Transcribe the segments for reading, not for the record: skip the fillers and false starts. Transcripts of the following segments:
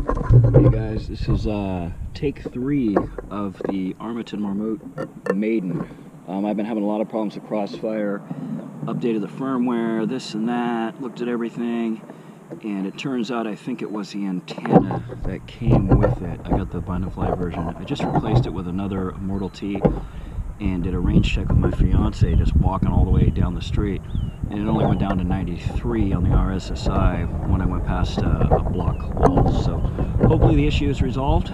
Hey guys, this is take 3 of the Armattan Marmotte Maiden. I've been having a lot of problems with Crossfire. Updated the firmware, this and that, looked at everything, and it turns out I think it was the antenna that came with it. I got the bind-and-fly version. I just replaced it with another Immortal T and did a range check with my fiance, just walking all the way down the street. And it only went down to 93 on the RSSI when I went past a block wall. So hopefully the issue is resolved.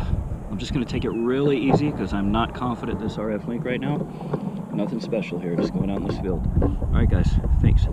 I'm just going to take it really easy because I'm not confident in this RF link right now. Nothing special here, just going out in this field. Alright guys, thanks.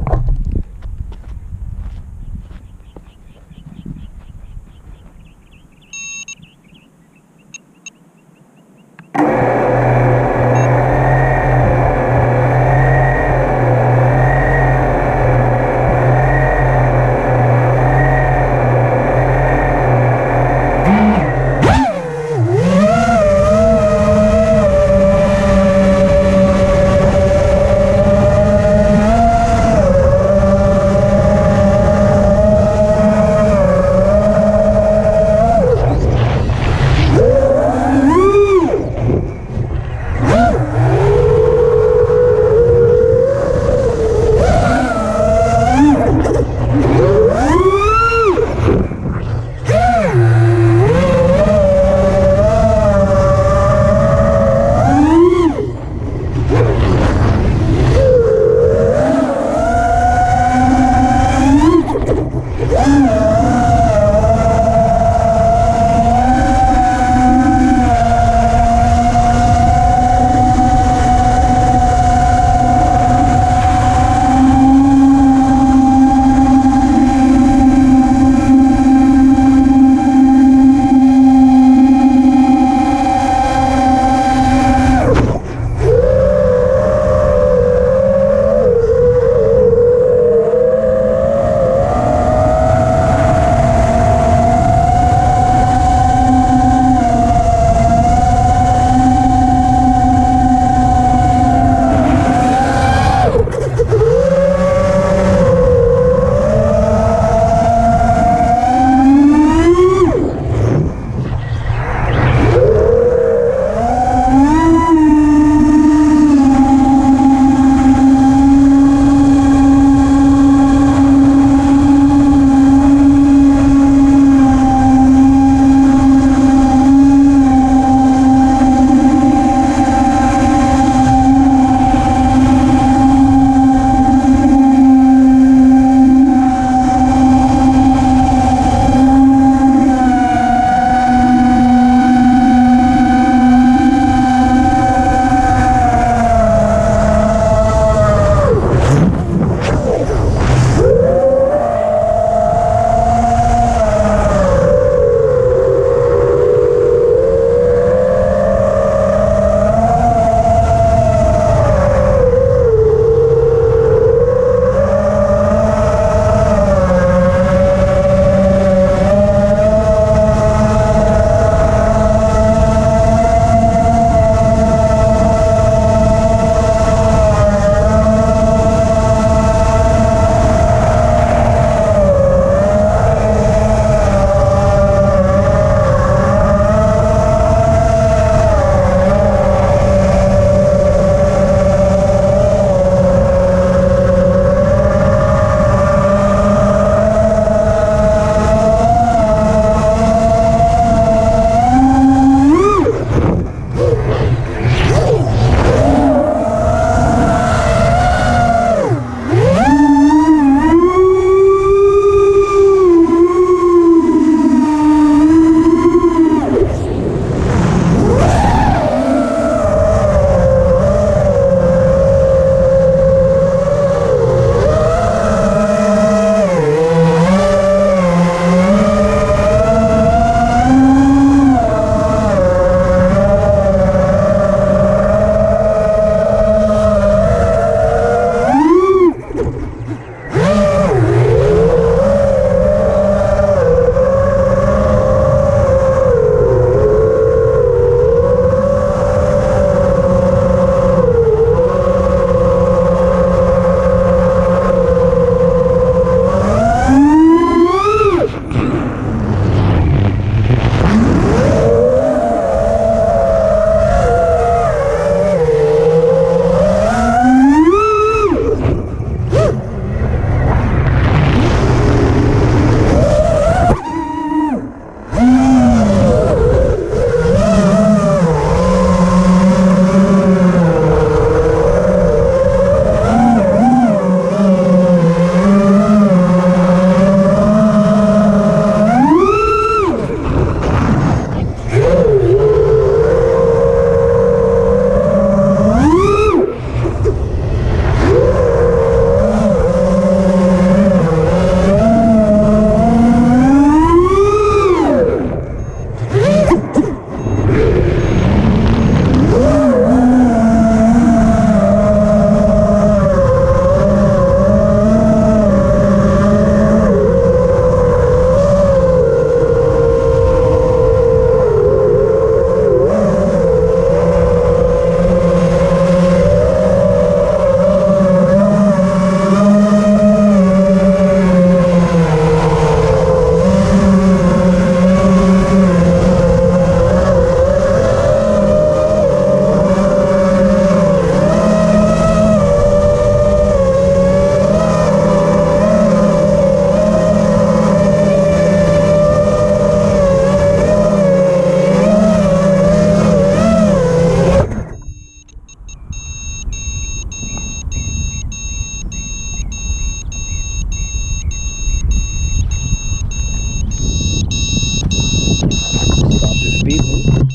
Stop this beat loop.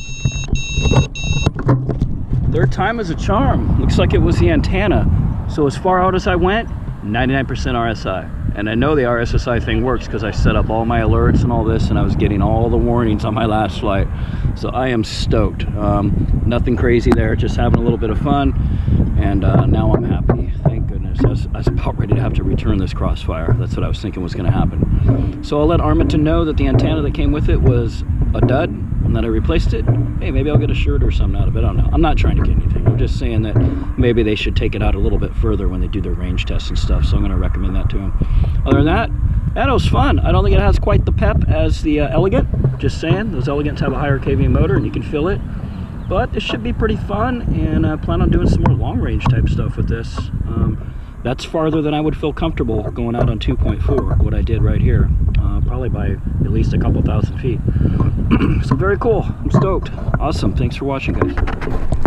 Third time is a charm. Looks like it was the antenna. So as far out as I went, 99% RSI. And I know the RSSI thing works because I set up all my alerts and all this, and I was getting all the warnings on my last flight. So I am stoked. Nothing crazy there, just having a little bit of fun. And now I'm happy. Thank goodness. I was about ready to have to return this Crossfire. That's what I was thinking was going to happen. So I'll let Armattan know that the antenna that came with it was a dud and that I replaced it. Hey, maybe I'll get a shirt or something out of it. I don't know. I'm not trying to get anything. I'm just saying that maybe they should take it out a little bit further when they do their range tests and stuff. So I'm going to recommend that to them. Other than that, that was fun. I don't think it has quite the pep as the Elegant. Just saying, those Elegants have a higher kV motor and you can feel it. But this should be pretty fun, and I plan on doing some more long range type stuff with this. That's farther than I would feel comfortable going out on 2.4, what I did right here. Probably by at least a couple thousand feet. So very cool. I'm stoked. Awesome. Thanks for watching, guys.